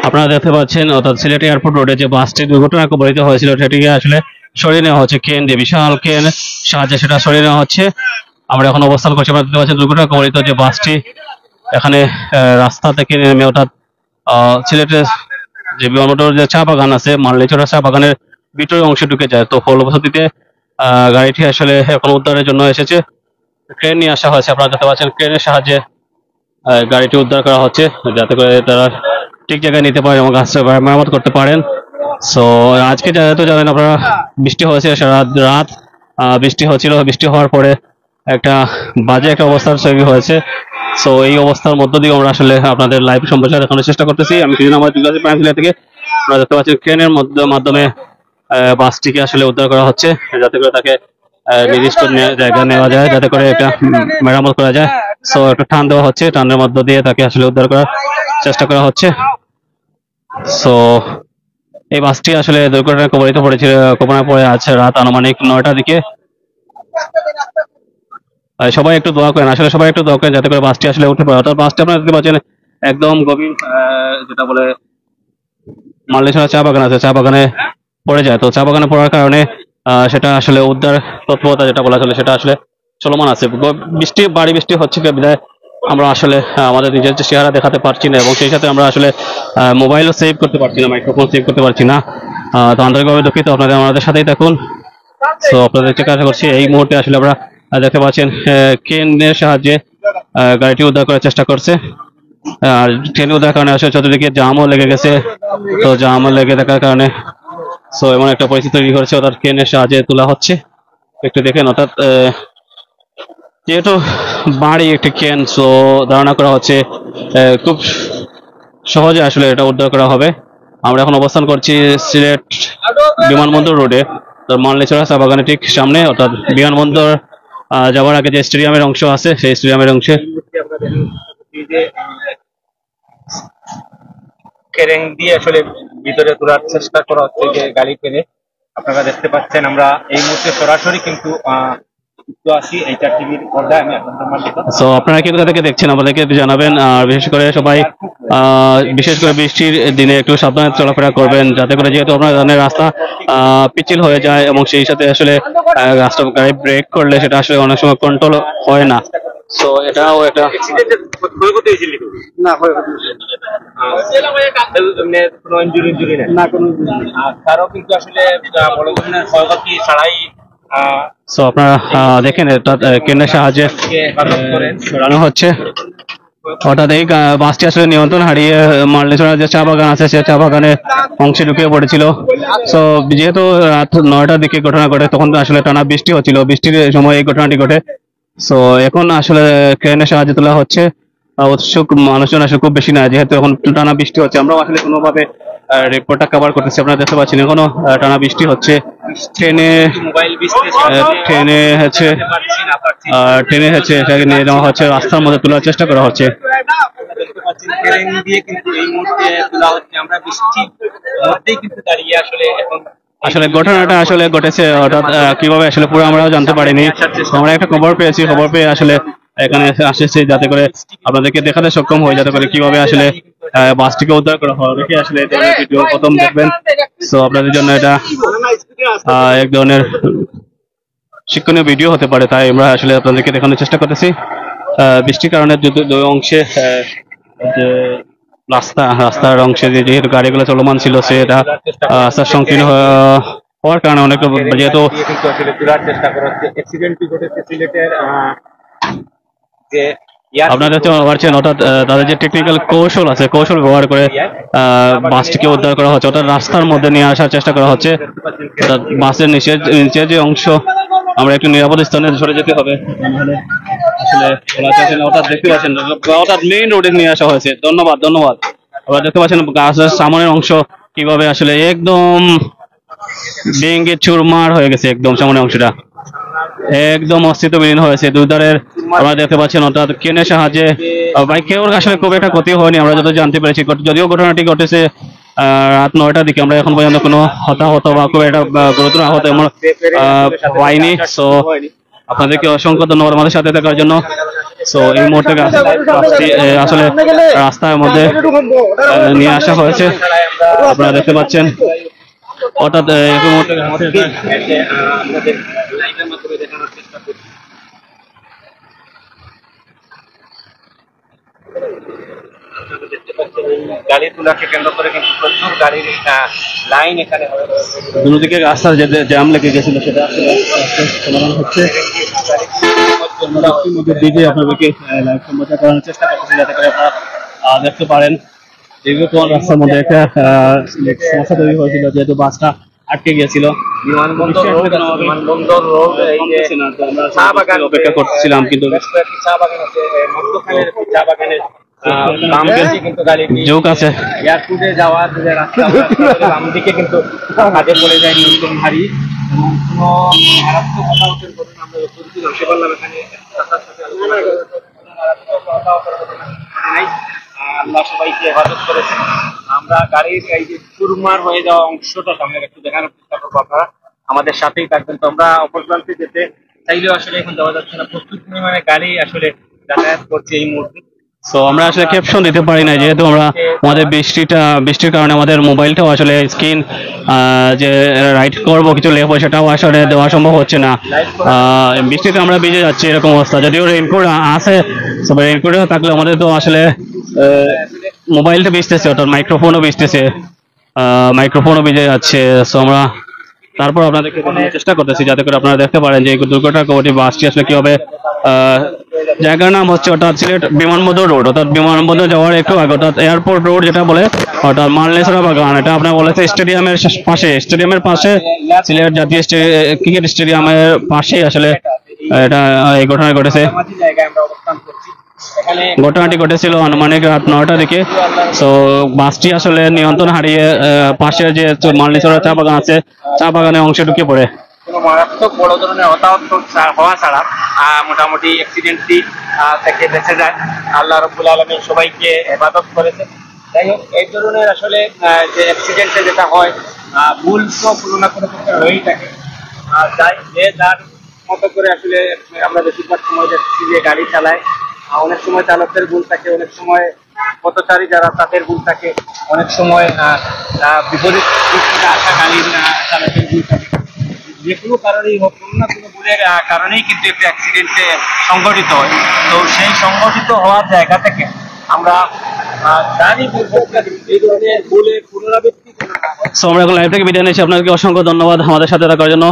আপনারা দেখতে পাচ্ছেন অর্থাৎ সিলেট এয়ারপোর্ট রোডে যে বাসটি দুর্ঘটনা কবলিত হয়েছিল সেটিকে আসলে সরিয়ে নেওয়া হচ্ছে ক্রেন দিয়ে, বিশাল ক্রেন সাহায্যে সেটা সরিয়ে নেওয়া হচ্ছে। আমরা এখন অবস্থান করছি, আপনারা দেখতে পাচ্ছেন দুর্ঘটনা কবলিত যে বাসটি এখানে রাস্তা থেকে নেমে অর্থাৎ সিলেটের যে বিমানবন্দর যে চা বাগান আছে, মালনীচড়া চা বাগানের ভিতরে অংশে ঢুকে যায়। তো ফলশ্রুতিতে গাড়িটি আসলে এখন উদ্ধারের জন্য এসেছে, ক্রেন নিয়ে আসা হয়েছে। আপনারা দেখতে পাচ্ছেন ক্রেনের সাহায্যে গাড়িটি উদ্ধার করা হচ্ছে যাতে করে তারা ঠিক জায়গায় নিতে পারেন এবং গাছটা মেরামত করতে পারেন। সো আজকে যেহেতু জানেন আপনারা বৃষ্টি হয়েছে, সারা রাত বৃষ্টি হচ্ছিল, বৃষ্টি হওয়ার পরে একটা বাজে একটা অবস্থার তৈরি হয়েছে। সো এই অবস্থার মধ্য দিয়ে আমরা আসলে আপনাদের লাইভ সম্প্রচার দেখানোর চেষ্টা করতেছি। আমি কিছুদিন আমার জেলা থেকে আপনারা দেখতে পাচ্ছেন ক্রেনের মাধ্যমে বাসটিকে আসলে উদ্ধার করা হচ্ছে যাতে করে তাকে নির্দিষ্ট জায়গায় নেওয়া যায়, যাতে করে এটা মেরামত করা যায়। সো একটা টান দেওয়া হচ্ছে, টানের মধ্য দিয়ে তাকে আসলে উদ্ধার করার চেষ্টা করা হচ্ছে। সো এই বাসটি আসলে দুর্ঘটনায় কবলিত পড়ে আছে রাত আনুমানিক 9টার দিকে। সবাই একটু দোয়া করেন, আসলে সবাই একটু দোয়া করেন যাতে করে বাসটি আসলে উঠে পড়ে। অর্থাৎ বাসটি আপনারা দেখতে পাচ্ছেন একদম গভীর যেটা বলে মালয়েশিয়া চা বাগান আছে, চা বাগানে পড়ে যায়। তো চা বাগানে পড়ার কারণে সেটা আসলে উদ্ধার তৎপরতা যেটা বলা চলে সেটা আসলে চলমান আছে। ভারী বৃষ্টি হচ্ছে বিধায় আমরা আসলে আমাদের নিজের যে চেহারা দেখাতে পারছি না এবং সেই সাথে আমরা আসলে মোবাইলও সেভ করতে পারছি না, মাইক্রোফোন সেভ করতে পারছি না। তো আন্তরিকভাবে দুঃখিত, আপনাদের আমাদের সাথেই থাকুন। তো আপনাদের চেষ্টা করছি এই মুহূর্তে আসলে আমরা দেখতে পাচ্ছেন ক্রেনের সাহায্যে গাড়িটি উদ্ধার করার চেষ্টা করছে। আর ট্রেন উদ্ধার কারণে আসলে চতুর্দিকে জামও লেগে গেছে। তো জাম লেগে থাকার কারণে সো এমন একটা পরিস্থিতি তৈরি করেছে, অর্থাৎ ক্রেনের সাহায্যে তোলা হচ্ছে। একটু দেখেন, অর্থাৎ যেহেতু বাড়ি একটি ক্রেন, সো ধারণা করা হচ্ছে খুব সহজে আসলে এটা উদ্ধার করা হবে। আমরা এখন অবস্থান করছি সিলেট বিমানবন্দর রোডে, মালনীচড়া চা বাগানের ঠিক সামনে, অর্থাৎ বিমানবন্দর যাওয়ার আগে যে স্টেডিয়ামের অংশ আছে সেই স্টেডিয়ামের অংশে ক্রেন দিয়ে আসলে ভিতরে তোলার চেষ্টা করা হচ্ছে যে গাড়ি টেনে। আপনারা দেখতে পাচ্ছেন আমরা এই মুহূর্তে সরাসরি কিন্তু সো আপনারা কি কোথা থেকে দেখছেন আমাদেরকে জানাবেন। আর বিশেষ করে সবাই বৃষ্টির দিনে একটু সাবধানে চলাফেরা করবেন, যাতে করে যেহেতু আপনারা জানেন রাস্তা পিচ্ছিল হয়ে যায় এবং সেই সাথে আসলে রাস্তা গাড়ি ব্রেক করলে সেটা আসলে অনেক সময় কন্ট্রোল হয় না। সো এটাও একটা সো আপনারা দেখেন ক্রেনের সাহায্যে সরানো হচ্ছে। অর্থাৎ এই বাসটি আসলে নিয়ন্ত্রণ হারিয়ে মালনীচড়া যে চা বাগান আছে সে চা বাগানের অংশে ঢুকে পড়েছিল। সো যেহেতু রাত 9টার দিকে ঘটনা ঘটে, তখন আসলে টানা বৃষ্টি হচ্ছিল, বৃষ্টির সময় এই ঘটনাটি ঘটে। সো এখন আসলে ক্রেনের সাহায্যে তোলা হচ্ছে। উৎসুক মানুষজন আসলে খুব বেশি না, যেহেতু এখন টানা বৃষ্টি হচ্ছে। আমরাও আসলে কোনোভাবে রিপোর্টটা কভার করতেছি, আপনারা দেখতে পাচ্ছেন এখনো টানা বৃষ্টি হচ্ছে। ট্রেনে এটাকে নিয়ে নেওয়া হচ্ছে, রাস্তার মধ্যে তোলার চেষ্টা করা হচ্ছে। আসলে ঘটনাটা আসলে ঘটেছে অর্থাৎ কিভাবে আসলে পুরো আমরাও জানতে পারিনি। আমরা একটা খবর পেয়েছি, খবর পেয়ে আসলে এখানে আসেছি যাতে করে আপনাদেরকে দেখাতে সক্ষম হয়, যাতে করে কিভাবে আসলে বাসটিকে উদ্ধার করা হয়। অনেকে আসলে এই ধরনের ভিডিও প্রথম দেখবেন, সো আপনাদের জন্য এটা এক ধরনের শিক্ষণীয় ভিডিও হতে পারে, তাই আমরা আসলে আপনাদেরকে দেখানোর চেষ্টা করতেছি। বৃষ্টির কারণে দুই অংশে যে রাস্তার অংশে যেহেতু গাড়িগুলো চলমান ছিল সেটা রাস্তার সংকীর্ণ হওয়ার কারণে অনেক, যেহেতু আপনারা দেখতে পাচ্ছেন অর্থাৎ তাদের যে টেকনিক্যাল কৌশল আছে, কৌশল ব্যবহার করে বাসটিকে উদ্ধার করা হচ্ছে, অর্থাৎ রাস্তার মধ্যে নিয়ে আসার চেষ্টা করা হচ্ছে। অর্থাৎ বাসের নিচের যে অংশ আমরা একটু নিরাপদ স্থানে সরে যেতে হবে, আসলে অর্থাৎ দেখতে পাচ্ছেন অর্থাৎ মেইন রোডে নিয়ে আসা হয়েছে। ধন্যবাদ। আপনারা দেখতে পাচ্ছেন গাছের সামনের অংশ কিভাবে আসলে একদম ভেঙে চুরমার হয়ে গেছে, একদম সামনের অংশটা একদম অস্তিত্ববিহীন হয়েছে দুধারের। আমরা দেখতে পাচ্ছেন অর্থাৎ ক্রেনের সাহায্যে কেউ আসলে খুব একটা ক্ষতি হয়নি আমরা যত জানতে পেরেছি, যদিও ঘটনাটি ঘটেছে রাত 9টার দিকে। আমরা এখন পর্যন্ত কোনো হতাহত বা খুব একটা গুরুতর আহত পাইনি। সো আপনাদেরকে অসংখ্য ধন্যবাদ আমাদের সাথে থাকার জন্য। সো এই মুহূর্তে বাসটি আসলে রাস্তার মধ্যে নিয়ে আসা হয়েছে, আপনারা দেখতে পাচ্ছেন। অর্থাৎ এই মুহূর্তে আপনাদের লাইভের মাধ্যমে দেখানোর চেষ্টা করছি। আপনারা দেখতে পাচ্ছেন এই গাড়ি তোলাকে কেন্দ্র করে কিন্তু প্রচুর গাড়ির লাইন এখানে হয়েছে। দুদিকে রাস্তার যে জ্যাম লেগে গেছিল সেটা আসলে সমাধান হচ্ছে। দিকে আপনাদেরকে লাইভ সম্প্রচার করানোর চেষ্টা করতেছি যাতে করে আপনারা দেখতে পারেন। দীর্ঘক্ষণ রাস্তার মধ্যে একটা সমস্যা তৈরি হয়েছিল, যেহেতু বাসটা আটকে গিয়েছিল। বিমানবন্দর রোড এই যে চা বাগান অপেক্ষা করতেছিলাম, কিন্তু বেশ কয়েকটি চা বাগান আছে, মধ্যখানের একটি চা বাগানের বাম দিকে কিন্তু গাড়িটি যোগ আছে। এয়ারপোর্টে যাওয়ার যে রাস্তা, বাম দিকে কিন্তু কাজে পড়ে যায় নিয়ন্ত্রণ হারিয়ে, এবং কোনো মারাত্মক হতাহতের ঘটনা আমরা যতটুকু জানতে পারলাম এখানে রাস্তার সাথে আলোচনা করে মারাত্মক হতাহতের ঘটনা নাই। আল্লাহ সবাইকে হেফাজত করেছে। আমরা গাড়ির এই যে চুরমার হয়ে যাওয়া অংশটা সামনে একটু দেখানোর চেষ্টা করবো, আপনারা আমাদের সাথেই থাকবেন। তো আমরা অপর প্রান্তে যেতে চাইলেও আসলে এখন যাওয়া যাচ্ছে না, প্রচুর পরিমাণে গাড়ি আসলে যাতায়াত করছে এই মুহূর্তে। সো আমরা আসলে ক্যাপশন দিতে পারি না, যেহেতু আমাদের বৃষ্টির কারণে আমাদের মোবাইলটাও আসলে স্ক্রিন যে রাইট করবো কিছু লেখবো সেটাও আসলে দেওয়া সম্ভব হচ্ছে না। বৃষ্টিতে আমরা ভিজে যাচ্ছি এরকম অবস্থা, যদিও রেইনকোট আছে, তবে রেইনকোট থাকলে আমাদের তো আসলে মোবাইলটা ভিজতেছে, অর্থাৎ মাইক্রোফোনও ভিজতেছে, মাইক্রোফোনও ভিজে যাচ্ছে। সো আমরা তারপর আপনাদেরকে দেখানোর চেষ্টা করতেছি যাতে করে আপনারা দেখতে পারেন যে এই দুর্ঘটনা কবরটি বাসটি আসলে কিভাবে জায়গার নাম হচ্ছে অর্থাৎ সিলেট বিমানবন্দর রোড, অর্থাৎ বিমানবন্দর যাওয়ার একটু আগে, অর্থাৎ এয়ারপোর্ট রোড যেটা বলে, অর্থাৎ মানলেসরা বাগান। এটা আপনার বলেছে স্টেডিয়ামের পাশে সিলেট জাতীয় ক্রিকেট স্টেডিয়ামের পাশে আসলে এটা এই ঘটনা ঘটেছে। জায়গায় আমরা অবস্থান করছি। এখানে ঘটনাটি ঘটেছিল আনুমানিক রাত 9টার দিকে। তো বাসটি আসলে নিয়ন্ত্রণ হারিয়ে পাশে যে মালনীচড়া চা বাগান আছে, চা বাগানের অংশে ঢুকে পড়ে। কোনো মারাত্মক বড় ধরনের হতাহত হওয়া ছাড়া মোটামুটি অ্যাক্সিডেন্টটি থেকে বেঁচে যায়। আল্লাহ রাব্বুল আলামিন সবাইকে হেফাজত করেছে। যাই হোক, এই ধরনের আসলে যে অ্যাক্সিডেন্টে যেটা হয়, ভুল তো কোনো না কোনো ক্ষেত্রে হয়েই থাকে। যাই যে যার মতো করে আসলে আমরা বেশিরভাগ সময় দেখছি যে গাড়ি চালায়, অনেক সময় চালকদের ভুল থাকে, অনেক সময় পথচারী যারা তাদের ভুল থাকে, অনেক সময় বিপরীত দিক থেকে আসা গাড়ির চালকের ভুল থাকে। যে কোনো কারণেই হোক, কোনো না কোনো ভুলের কারণেই কিন্তু একটা অ্যাক্সিডেন্টে সংঘটিত হয়। তো সেই সংঘটিত হওয়ার জায়গা থেকে আমরা জানি এই ধরনের ভুলের পুনরাবৃত্তি। সো আমরা এখন লাইভ থেকে বিদায় নিচ্ছি। আপনাদেরকে অসংখ্য ধন্যবাদ আমাদের সাথে থাকার জন্য।